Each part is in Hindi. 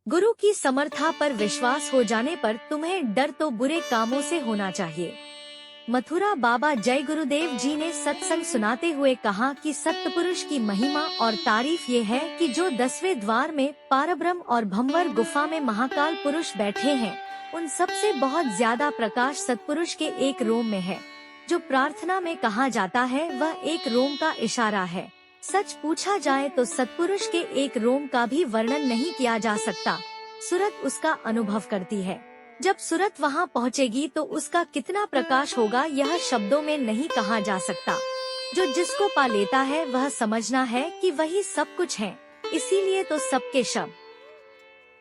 गुरु की समर्था पर विश्वास हो जाने पर तुम्हें डर तो बुरे कामों से होना चाहिए। मथुरा बाबा जय गुरुदेव जी ने सत्संग सुनाते हुए कहा कि सत्पुरुष की महिमा और तारीफ ये है कि जो 10वें द्वार में पारब्रह्म और भंवर गुफा में महाकाल पुरुष बैठे हैं, उन सब से बहुत ज्यादा प्रकाश सत्पुरुष के एक रोम में है। जो प्रार्थना में कहा जाता है वह एक रोम का इशारा है। सच पूछा जाए तो सत्पुरुष के एक रोम का भी वर्णन नहीं किया जा सकता। सूरत उसका अनुभव करती है। जब सूरत वहाँ पहुँचेगी तो उसका कितना प्रकाश होगा यह शब्दों में नहीं कहा जा सकता। जो जिसको पा लेता है वह समझना है कि वही सब कुछ है, इसीलिए तो सबके शब्द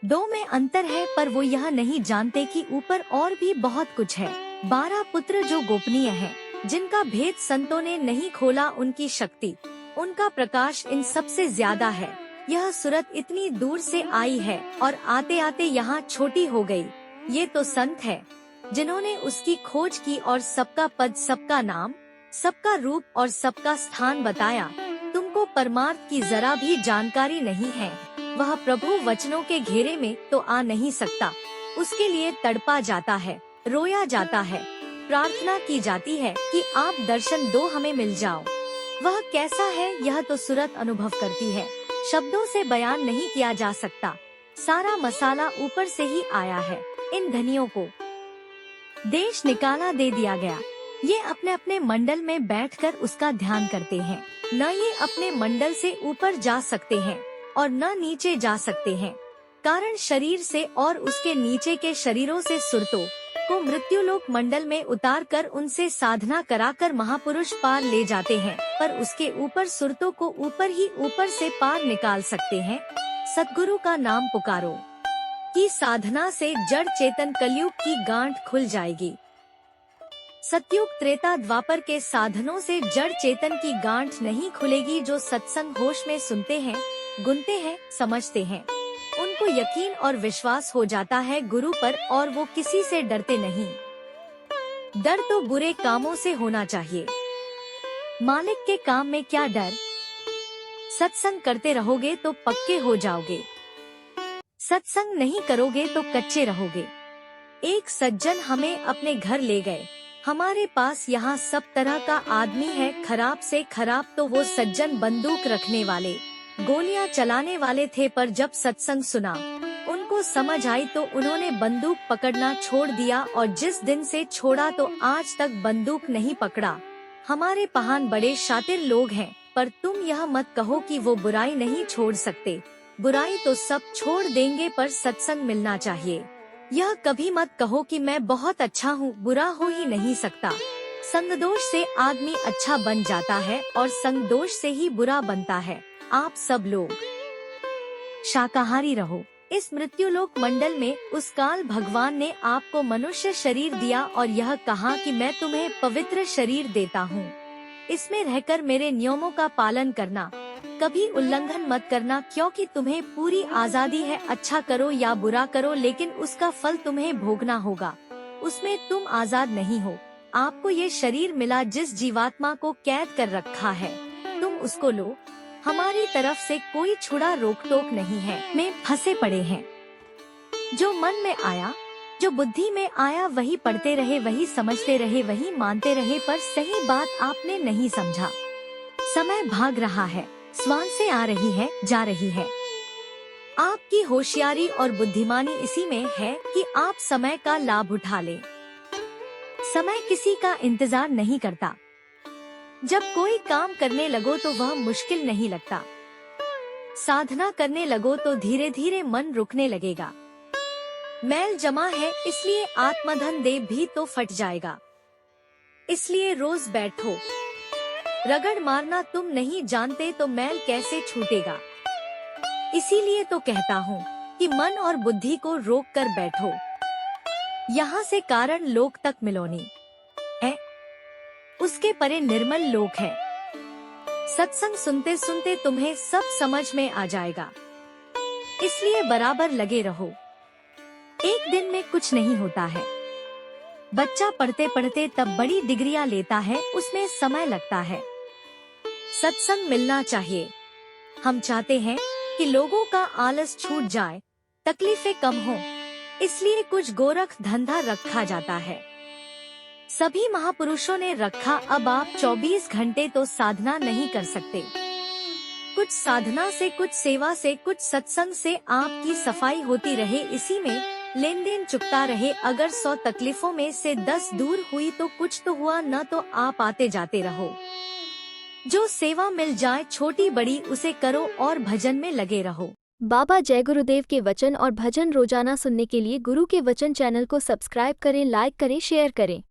दो में अंतर है, पर वो यह नहीं जानते कि ऊपर और भी बहुत कुछ है। 12 पुत्र जो गोपनीय हैं, जिनका भेद संतों ने नहीं खोला, उनकी शक्ति, उनका प्रकाश इन सबसे ज्यादा है। यह सूरत इतनी दूर से आई है और आते आते यहाँ छोटी हो गई। ये तो संत है जिन्होंने उसकी खोज की और सबका पद, सबका नाम, सबका रूप और सबका स्थान बताया। तुमको परमार्थ की जरा भी जानकारी नहीं है। वह प्रभु वचनों के घेरे में तो आ नहीं सकता। उसके लिए तड़पा जाता है, रोया जाता है, प्रार्थना की जाती है कि आप दर्शन दो, हमें मिल जाओ। वह कैसा है यह तो सूरत अनुभव करती है, शब्दों से बयान नहीं किया जा सकता। सारा मसाला ऊपर से ही आया है। इन धनियों को देश निकाला दे दिया गया। ये अपने अपने मंडल में बैठकर उसका ध्यान करते हैं। न ये अपने मंडल से ऊपर जा सकते हैं और न नीचे जा सकते हैं। कारण शरीर से और उसके नीचे के शरीरों से सुरतों को मृत्युलोक मंडल में उतारकर उनसे साधना कराकर महापुरुष पार ले जाते हैं, पर उसके ऊपर सुरतों को ऊपर ही ऊपर से पार निकाल सकते हैं। सतगुरु का नाम पुकारो की साधना से जड़ चेतन कलयुग की गांठ खुल जाएगी। सतयुग त्रेता द्वापर के साधनों से जड़ चेतन की गांठ नहीं खुलेगी। जो सत्संग होश में सुनते हैं, गुनते हैं, समझते हैं, उनको यकीन और विश्वास हो जाता है गुरु पर और वो किसी से डरते नहीं। डर तो बुरे कामों से होना चाहिए, मालिक के काम में क्या डर। सत्संग करते रहोगे तो पक्के हो जाओगे, सत्संग नहीं करोगे तो कच्चे रहोगे। एक सज्जन हमें अपने घर ले गए। हमारे पास यहाँ सब तरह का आदमी है, खराब से खराब तो वो सज्जन बंदूक रखने वाले, गोलियां चलाने वाले थे। पर जब सत्संग सुना, उनको समझ आई तो उन्होंने बंदूक पकड़ना छोड़ दिया और जिस दिन से छोड़ा तो आज तक बंदूक नहीं पकड़ा। हमारे पहान बड़े शातिर लोग हैं, पर तुम यह मत कहो कि वो बुराई नहीं छोड़ सकते। बुराई तो सब छोड़ देंगे, पर सत्संग मिलना चाहिए। यह कभी मत कहो कि मैं बहुत अच्छा हूँ, बुरा हो ही नहीं सकता। संगदोष से आदमी अच्छा बन जाता है और संगदोष से ही बुरा बनता है। आप सब लोग शाकाहारी रहो। इस मृत्युलोक मंडल में उस काल भगवान ने आपको मनुष्य शरीर दिया और यह कहा कि मैं तुम्हें पवित्र शरीर देता हूँ। इसमें रहकर मेरे नियमों का पालन करना, कभी उल्लंघन मत करना, क्योंकि तुम्हें पूरी आजादी है। अच्छा करो या बुरा करो, लेकिन उसका फल तुम्हें भोगना होगा। उसमें तुम आजाद नहीं हो। आपको ये शरीर मिला जिस जीवात्मा को कैद कर रखा है, तुम उसको लो। हमारी तरफ से कोई छुड़ा रोक टोक नहीं है। में फंसे पड़े हैं। जो मन में आया, जो बुद्धि में आया, वही पढ़ते रहे, वही समझते रहे, वही मानते रहे, पर सही बात आपने नहीं समझा। समय भाग रहा है, स्वान से आ रही है, जा रही है। आपकी होशियारी और बुद्धिमानी इसी में है कि आप समय का लाभ उठा लें। समय किसी का इंतजार नहीं करता। जब कोई काम करने लगो तो वह मुश्किल नहीं लगता। साधना करने लगो तो धीरे धीरे मन रुकने लगेगा। मैल जमा है, इसलिए आत्मधन दे भी तो फट जाएगा। इसलिए रोज बैठो। रगड़ मारना तुम नहीं जानते तो मैल कैसे छूटेगा। इसीलिए तो कहता हूँ कि मन और बुद्धि को रोक कर बैठो। यहाँ से कारण लोक तक मिलोनी है, उसके परे निर्मल लोक है। सत्संग सुनते सुनते तुम्हें सब समझ में आ जाएगा। इसलिए बराबर लगे रहो। एक दिन में कुछ नहीं होता है। बच्चा पढ़ते पढ़ते तब बड़ी डिग्रियां लेता है, उसमें समय लगता है। सत्संग मिलना चाहिए। हम चाहते हैं कि लोगों का आलस छूट जाए, तकलीफें कम हो, इसलिए कुछ गोरख धंधा रखा जाता है। सभी महापुरुषों ने रखा। अब आप 24 घंटे तो साधना नहीं कर सकते। कुछ साधना से, कुछ सेवा से, कुछ सत्संग से आपकी सफाई होती रहे, इसी में लेन देन चुकता रहे। अगर 100 तकलीफों में से 10 दूर हुई तो कुछ तो हुआ, न तो आप आते जाते रहो। जो सेवा मिल जाए छोटी बड़ी उसे करो और भजन में लगे रहो। बाबा जय गुरुदेव के वचन और भजन रोजाना सुनने के लिए गुरु के वचन चैनल को सब्सक्राइब करें, लाइक करें, शेयर करें।